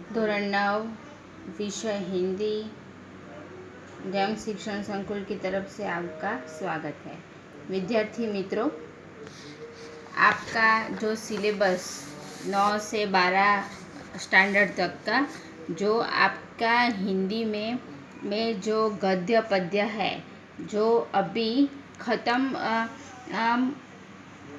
धोरण 9 विषय हिंदी जैम शिक्षण संकुल की तरफ से आपका स्वागत है। विद्यार्थी मित्रों, आपका जो सिलेबस 9 से 12 स्टैंडर्ड तक का जो आपका हिंदी में जो गद्य पद्य है, जो अभी ख़त्म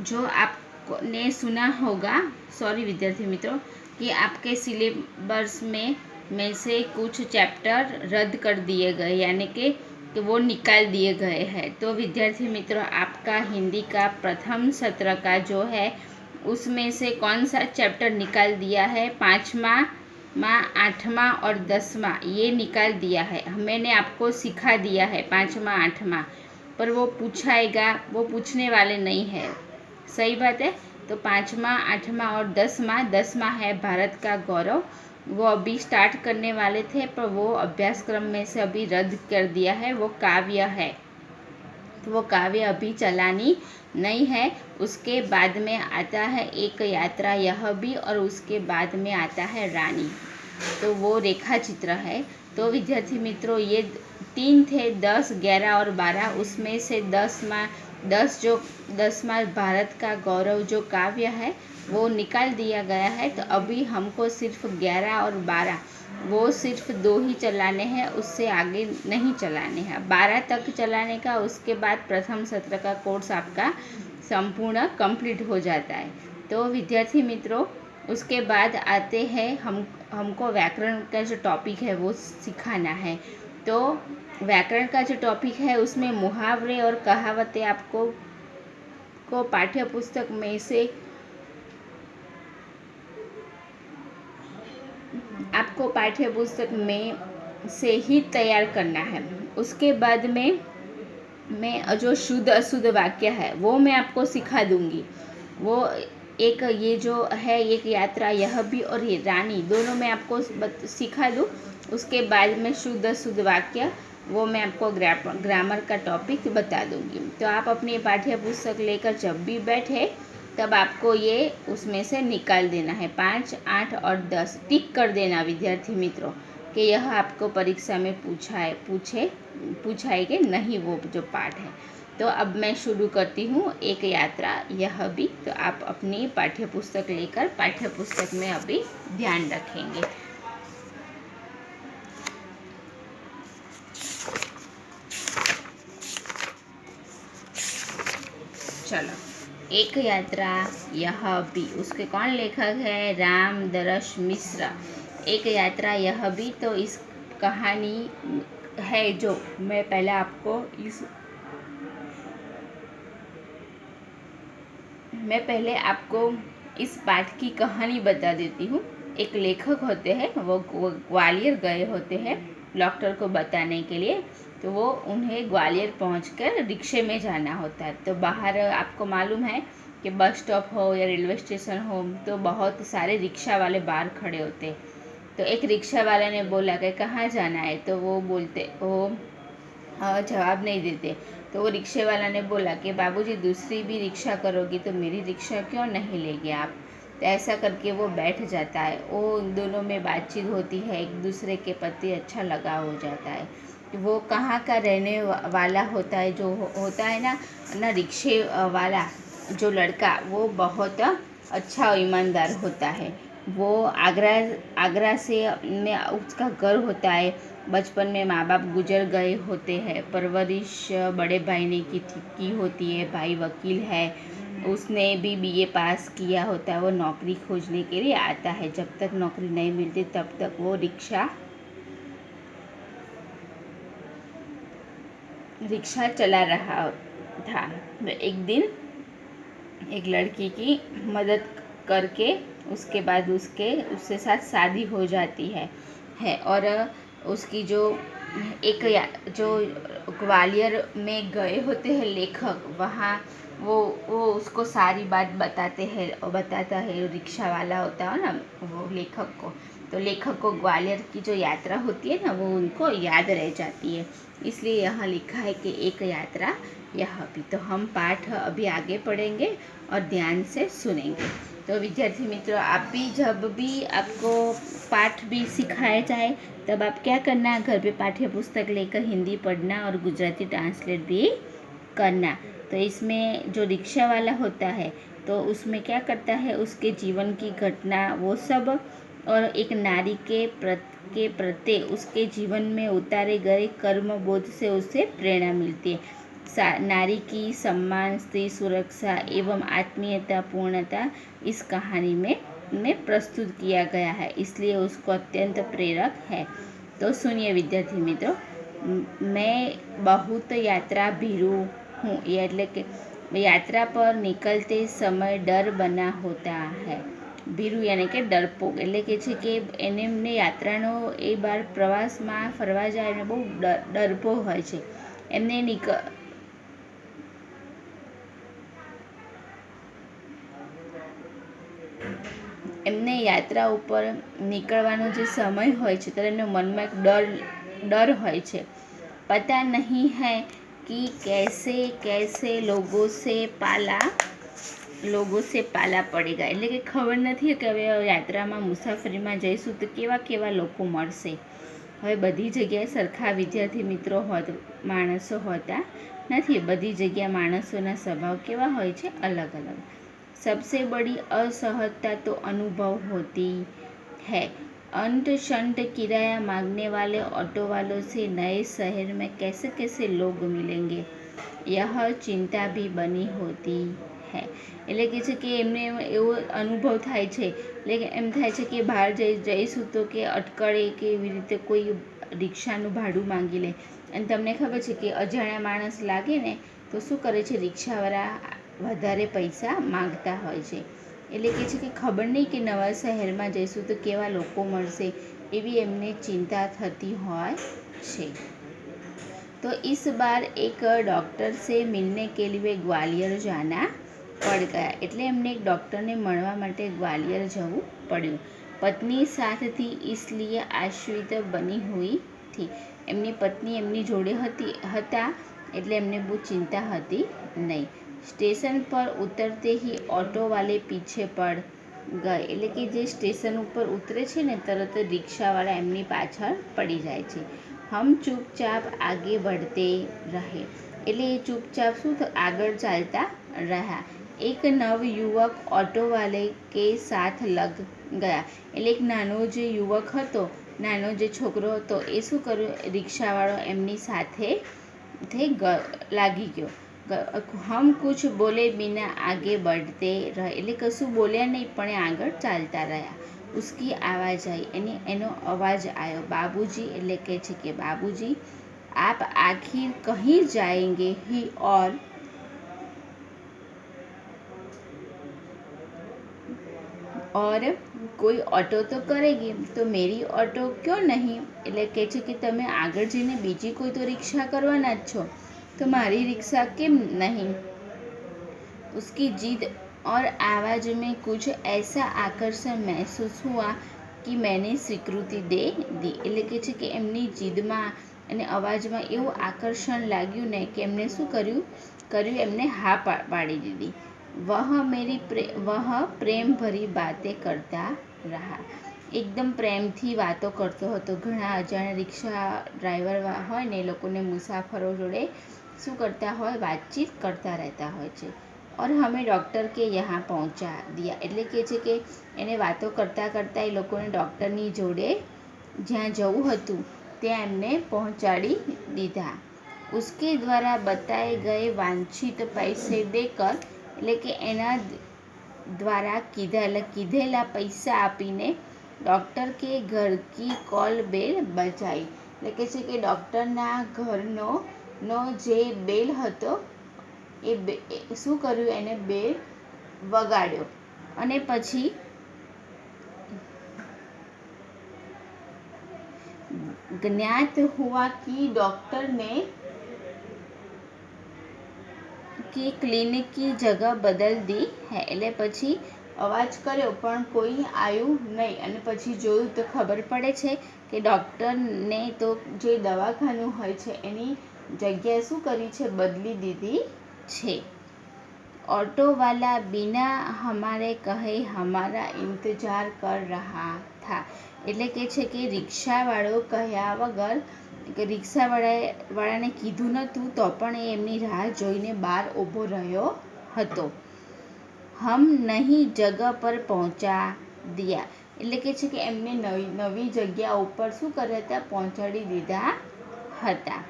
जो आपने सुना होगा, सॉरी विद्यार्थी मित्रों, कि आपके सिलेबस में से कुछ चैप्टर रद्द कर दिए गए, यानी कि वो निकाल दिए गए हैं। तो विद्यार्थी मित्रों, आपका हिंदी का प्रथम सत्र का जो है उसमें से कौन सा चैप्टर निकाल दिया है? 5वां, 8वां और 10वां ये निकाल दिया है। मैंने आपको सिखा दिया है 5वां 8वां, पर वो पूछाएगा, वो पूछने वाले नहीं है। सही बात है। तो 5वां 8वां और 10वां है भारत का गौरव। वो अभी स्टार्ट करने वाले थे, पर वो अभ्यासक्रम में से अभी रद्द कर दिया है। वो काव्य है, तो वो काव्य अभी चलानी नहीं है। उसके बाद में आता है एक यात्रा यह भी, और उसके बाद में आता है रानी। तो वो रेखा चित्र है। तो विद्यार्थी मित्रों, ये 3 थे, 10, 11 और 12। उसमें से 10वां भारत का गौरव जो काव्य है वो निकाल दिया गया है। तो अभी हमको सिर्फ 11 और 12 वो सिर्फ 2 ही चलाने हैं, उससे आगे नहीं चलाने हैं। 12 तक चलाने का, उसके बाद प्रथम सत्र का कोर्स आपका संपूर्ण कंप्लीट हो जाता है। तो विद्यार्थी मित्रों, उसके बाद आते हैं हमको व्याकरण का जो टॉपिक है वो सिखाना है। तो व्याकरण का जो टॉपिक है उसमें मुहावरे और कहावतें आपको पाठ्य पुस्तक में से ही तैयार करना है। उसके बाद में मैं जो शुद्ध अशुद्ध वाक्य है वो मैं आपको सिखा दूंगी। वो एक ये जो है, एक यात्रा यह भी और ये रानी, दोनों मैं आपको सिखा दूँ। उसके बाद में शुद्ध अशुद्ध वाक्य वो मैं आपको ग्रामर का टॉपिक बता दूंगी। तो आप अपनी पाठ्य पुस्तक लेकर जब भी बैठे तब आपको ये उसमें से निकाल देना है। 5, 8 और 10 टिक कर देना विद्यार्थी मित्रों, कि यह आपको परीक्षा में पूछाएगा नहीं वो जो पाठ है। तो अब मैं शुरू करती हूँ एक यात्रा यह भी। तो आप अपनी पाठ्य पुस्तक लेकर पाठ्य पुस्तक में अभी ध्यान रखेंगे। चलो, एक यात्रा यह भी, उसके कौन लेखक है? राम दरश मिश्र। एक यात्रा यह भी, तो इस कहानी है जो मैं पहले आपको इस पाठ की कहानी बता देती हूँ। एक लेखक होते हैं, वो ग्वालियर गए होते हैं डॉक्टर को बताने के लिए। तो वो उन्हें ग्वालियर पहुंचकर रिक्शे में जाना होता है। तो बाहर आपको मालूम है कि बस स्टॉप हो या रेलवे स्टेशन हो, तो बहुत सारे रिक्शा वाले बाहर खड़े होते हैं। तो एक रिक्शा वाले ने बोला कि कहाँ जाना है? तो वो जवाब नहीं देते। तो वो रिक्शे वाला ने बोला कि बाबूजी, दूसरी भी रिक्शा करोगी तो मेरी रिक्शा क्यों नहीं लेंगे आप? तो ऐसा करके वो बैठ जाता है। वो उन दोनों में बातचीत होती है, एक दूसरे के प्रति अच्छा लगाव हो जाता है। वो कहाँ का रहने वाला होता है, जो होता है ना रिक्शे वाला जो लड़का, वो बहुत अच्छा और ईमानदार होता है। वो आगरा से में उसका घर होता है। बचपन में माँ बाप गुजर गए होते हैं। परवरिश बड़े भाई ने की होती है। भाई वकील है, उसने भी बीए पास किया होता है। वो नौकरी खोजने के लिए आता है। जब तक नौकरी नहीं मिलती तब तक वो रिक्शा चला रहा था। एक दिन एक लड़की की मदद करके उसके बाद उसके साथ शादी हो जाती है। और उसकी जो जो ग्वालियर में गए होते हैं लेखक, वहाँ वो उसको सारी बात बताता है। रिक्शा वाला होता है ना वो लेखक को। तो लेखक को ग्वालियर की जो यात्रा होती है ना, वो उनको याद रह जाती है। इसलिए यहाँ लिखा है कि एक यात्रा यह भी। तो हम पाठ अभी आगे पढ़ेंगे और ध्यान से सुनेंगे। तो विद्यार्थी मित्रों, आप भी जब भी आपको पाठ भी सिखाया जाए, तब आप क्या करना, घर पे पाठ्य पुस्तक लेकर हिंदी पढ़ना और गुजराती ट्रांसलेट भी करना। तो इसमें जो रिक्शा वाला होता है तो उसमें क्या करता है, उसके जीवन की घटना वो सब और एक नारी के प्रति उसके जीवन में उतारे गए कर्म बोध से उसे प्रेरणा मिलती है। नारी की सम्मान, स्त्री सुरक्षा एवं आत्मीयता पूर्णता इस कहानी में प्रस्तुत किया गया है, इसलिए उसको अत्यंत प्रेरक है। तो सुनिए विद्यार्थी मित्रों, मैं बहुत यात्रा भीरू हूँ, એટલે કે યાત્રા પર નીકળતે સમય ડર બના હોતા है। ભીરુ યાની કે ડરપોક, એટલે કે છે કે એમને યાત્રાનો એ બાર પ્રવાસમાં ફરવા જાય એને બહુ ડરપોક હોય છે। એમને યાત્રા ઉપર નીકળવાનો જે સમય હોય છે ત્યારે એમના મનમાં એક ડર હોય છે। पता नहीं है कि कैसे कैसे लोगों से पाला पड़ेगा, એટલે કે ખબર નથી કે હવે યાત્રામાં મુસાફરીમાં જઈશું તો કેવા કેવા લોકો મળશે। હવે બધી જગ્યાએ સરખા વિદ્યાર્થી મિત્રો માણસો હોતા નથી, બધી જગ્યા માણસોના સ્વભાવ કેવા હોય છે, અલગ અલગ। सबसे बड़ी असहजता तो अनुभव होती है। अंट शंट किराया मांगने वाले ऑटो वालों से नए शहर में कैसे कैसे लोग मिलेंगे, यह चिंता भी बनी होती है। એટલે કે છે કે એમને એવો અનુભવ થાય છે, એટલે કે એમ થાય છે કે બહાર જઈશું તો કે અટકળે કે એવી રીતે કોઈ રિક્ષાનું ભાડું માંગી લે, અને તમને ખબર છે કે અજાણ્યા માણસ લાગે ને તો શું કરે છે, રિક્ષાવાળા વધારે પૈસા માંગતા હોય છે। એટલે કે છે કે ખબર નહીં કે નવા શહેરમાં જઈશું તો કેવા લોકો મળશે, એવી એમને ચિંતા થતી હોય છે। तो इस बार एक डॉक्टर से मिलने के लिए ग्वालियर जाना पड़ गया, એટલે એમને એક ડૉક્ટરને મળવા માટે ગ્વાલિयर જવું પડ્યું। પત્ની साथ थी इसलिए आश्रित बनी हुई थी, એમની પત્ની એમની જોડે હતા એટલે એમને બહુ ચિંતા હતી નહીં। સ્ટેશન પર ઉતરતે ही ऑटो वाले पीछे पड़ गए, એટલે કે જે સ્ટેશન ઉપર ઉતરે છે ને તરત રિક્ષાવાળા એમની પાછળ પડી જાય છે। हम चुपचाप आगे बढ़ते रहे, એટલે એ ચૂપચાપ શું આગળ ચાલતા રહ્યા। एक नव युवक ऑटो वाले के साथ लग गया, એટલે એક નાનો જે યુવક હતો, નાનો જે છોકરો હતો એ શું કર્યું, રિક્ષાવાળો એમની સાથે લાગી ગયો। हम कुछ बोले बिना आगे बढ़ते रहे, એટલે કશું બોલ્યા નહીં પણ એ આગળ ચાલતા રહ્યા। उसकी आवाज़ आई, એનો અવાજ આવ્યો। बाबूजी, એટલે કે છે કે बाबूजी आप आखिर कहीं जाएंगे ही और कोई ऑटो तो करेगी, तो मेरी ऑटो क्यों नहीं, એટલે કે છે કે તમે આગળ જઈને બીજી કોઈ તો રિક્ષા કરવાના જ છો, तो मारी रिक्शा केम नहीं। उसकी जिद और आवाज़ में कुछ ऐसा आकर्षण महसूस हुआ कि मैंने स्वीकृति दे दी, એટલે કે છે કે એમની જીદમાં અને અવાજમાં એવું આકર્ષણ લાગ્યું ને કે એમને શું કર્યું એમને હા પાડી દીધી। वह प्रेम भरी बातें करता रहा, એકદમ પ્રેમથી વાતો કરતો હતો। ઘણા અજાણ્યા રિક્ષા ડ્રાઈવર હોય ને એ લોકોને મુસાફરો જોડે શું કરતા હોય, વાતચીત કરતા રહેતા હોય છે। और हमें डॉक्टर के यहाँ पहुँचा दिया, એટલે કે છે કે એને વાતો કરતાં કરતાં એ લોકોને ડૉક્ટરની જોડે જ્યાં જવું હતું ત્યાં એમને પહોંચાડી દીધા। उसके द्वारा बताए गए वांछित पैसे देकर, એટલે કે એના દ્વારા કીધેલા પૈસા આપીને ડૉક્ટર કે ઘર की कॉल बेल बजाई, એટલે કે છે કે ડૉક્ટરના ઘરનો જે બેલ હતો એ શું કર્યું, એને બેલ વગાડ્યો અને પછી ज्ञात हुआ कि डॉक्टर ने की क्लिनिक की जगह बदल दी है, એટલે પછી અવાજ કર્યો પણ કોઈ આવ્યું નહીં અને પછી જોયું તો ખબર પડે છે કે ડૉક્ટરને તો જે દવાખાનું હોય છે એની જગ્યા શું કરી છે, બદલી દીધી છે। ऑटो वाला बिना हमारे कहे हमारा इंतजार कर रहा था। એટલે કે છે કે રિક્ષાવાળો કહ્યા વગર કે રિક્ષાવાળાને કીધું નહોતું તો પણ એ એમની રાહ જોઈને બહાર ઊભો રહ્યો હતો. હમ નહીં જગહ પર પહોંચા દિયા, એટલે કે છે કે એમને નવી જગ્યા ઉપર શું કર્યા હતા, પહોંચાડી દીધા હતા.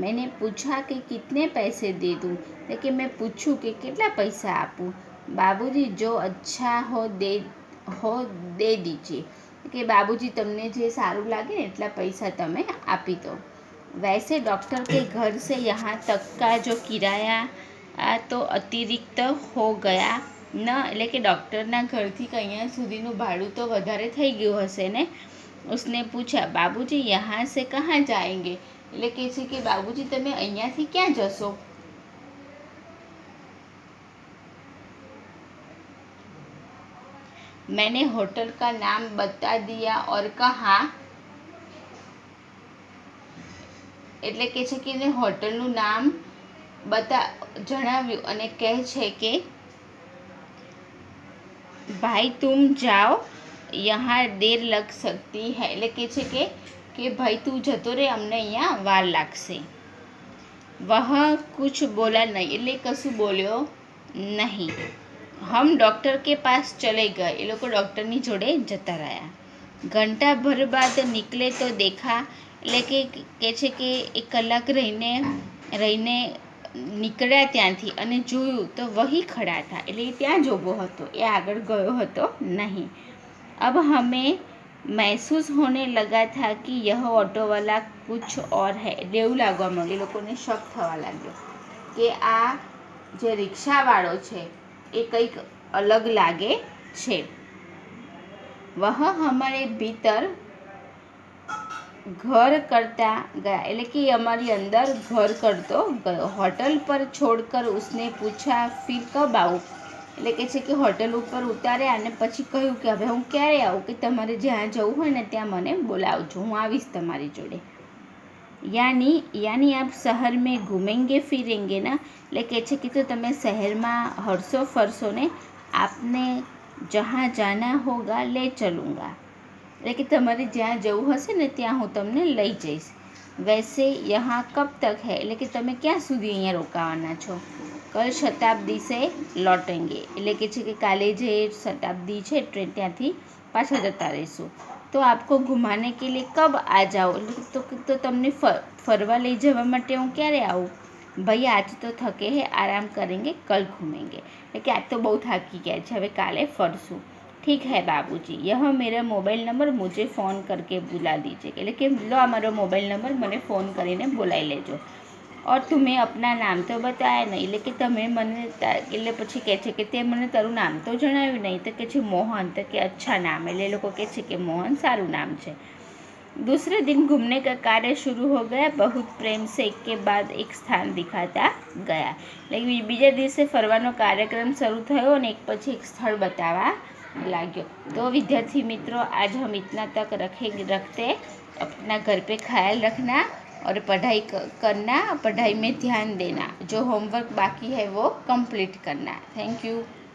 मैंने पूछा कि कितने पैसे दे दूँ, એટલે કે મેં પૂછ્યું કે કેટલા પૈસા આપું. બાબूजी जो अच्छा हो दे दीजिए, કે બાબूजी તમને જે સારું લાગે ને એટલા પૈસા તમે આપી દો. वैसे डॉक्टर के घर से यहाँ तक का जो किराया तो अतिरिक्त हो ગયા ન, એટલે કે ડૉક્ટરના ઘરથી અહીંયા સુધીનું ભાડું તો વધારે થઈ ગયું હશે ને. उसने पूछा बाबूजी यहाँ से कहाँ जाएंगे, એટલે કે છે કે બાબूजी તમે અહીંયાથી ક્યાં જશો. मैंने होटल का नाम बता दिया और कहा, એટલે કે છે કે એને હોટલનું નામ જણાવ્યું અને કહે છે કે ભાઈ તુમ જાઓ यहाँ देर लग सकती है, એટલે કે છે કે ભાઈ તું જતો રહે, અમને અહીંયા વાર લાગશે. વહ કુછ બોલા નહીં, એટલે કશું બોલ્યો નહીં. હમ ડૉક્ટર કે પાસ ચલે ગયે, એ લોકો ડૉક્ટરની જોડે જતા રહ્યા. ઘંટા ભર બાદ નિકલે તો દેખા, એટલે કે છે કે 1 કલાક રહીને નીકળ્યા ત્યાંથી અને જોયું તો વહી ખડા હતા, એટલે ત્યાં જ ઊભો હતો, એ આગળ ગયો હતો નહીં. अब हमें महसूस होने लगा था कि यह ऑटो वाला कुछ और है, એટલે એવું લાગવા માંડ્યું, એ લોકોને શક થવા લાગ્યો કે આ જે રિક્ષાવાળો છે એ કંઈક અલગ લાગે છે. वह हमारे भीतर घर करता गया, એટલે કે અમારી અંદર ઘર કરતો ગયો. હોટલ પર છોડકર उसने पूछा फिर कब आऊँ, એટલે કે છે કે હોટલ ઉપર ઉતાર્યા અને પછી કહ્યું કે હવે હું ક્યારે આવું, કે તમારે જ્યાં જવું હોય ને ત્યાં મને બોલાવજો, હું આવીશ તમારી જોડે. યાની આપ શહેર મેં ઘૂમેંગે ફિરેંગે ના, એટલે કે છે કે તો તમે શહેરમાં હરશો ફરશો ને. આપને જहाँ જાના હોગા લે ચલુંગા, એટલે કે તમારે જ્યાં જવું હશે ને ત્યાં હું તમને લઈ જઈશ. વૈસે યહાં કબ તક હૈ, એટલે કે તમે ક્યાં સુધી અહીંયા રોકાવાના છો. કલ શતાબ્દી સે લौटेंगे, એટલે કે છે કે કાલે જે શતાબ્દી છે ટ્રેન ત્યાંથી પાછા જતા રહીશું. તો આપકો ઘુમાને કે લીએ કબ આ જાઓ, તો તમને ફરવા લઈ જવા માટે હું ક્યારે આવું. ભાઈ આજ તો થકે હે આરામ કરેંગે કલ ઘૂમેંગે, એટલે કે આજ તો બહુ થાકી ગયા છે, હવે કાલે ફરશું. ઠીક હૈ બાબूजी यह मेरा मोबाइल नंबर मुझे फ़ोन करके बुला दीजिए, એટલે કે લો આ મારો મોબાઈલ નંબર, મને ફોન કરીને બોલાવી લેજો. और तुम्हें अपना नाम तो बताया नहीं, એટલે કે તમે મને એટલે પછી કહે છે કે તે મને તારું નામ તો જણાવ્યું નહીં, તો કહે છે મોહન, તો કે અચ્છા નામ, એટલે એ લોકો કહે છે કે મોહન સારું નામ છે. दूसरे दिन घूमने का कार्य शुरू हो गया, बहुत प्रेम से एक के बाद एक स्थान दिखाता गया, એટલે બીજા દિવસે ફરવાનો કાર્યક્રમ શરૂ થયો અને એક પછી એક સ્થળ બતાવવા લાગ્યો. तो विद्यार्थी मित्रों आज हम इतना तक रखते, अपना घर पे ख्याल रखना और पढ़ाई करना, पढ़ाई में ध्यान देना, जो होमवर्क बाकी है वो कंप्लीट करना. Thank you.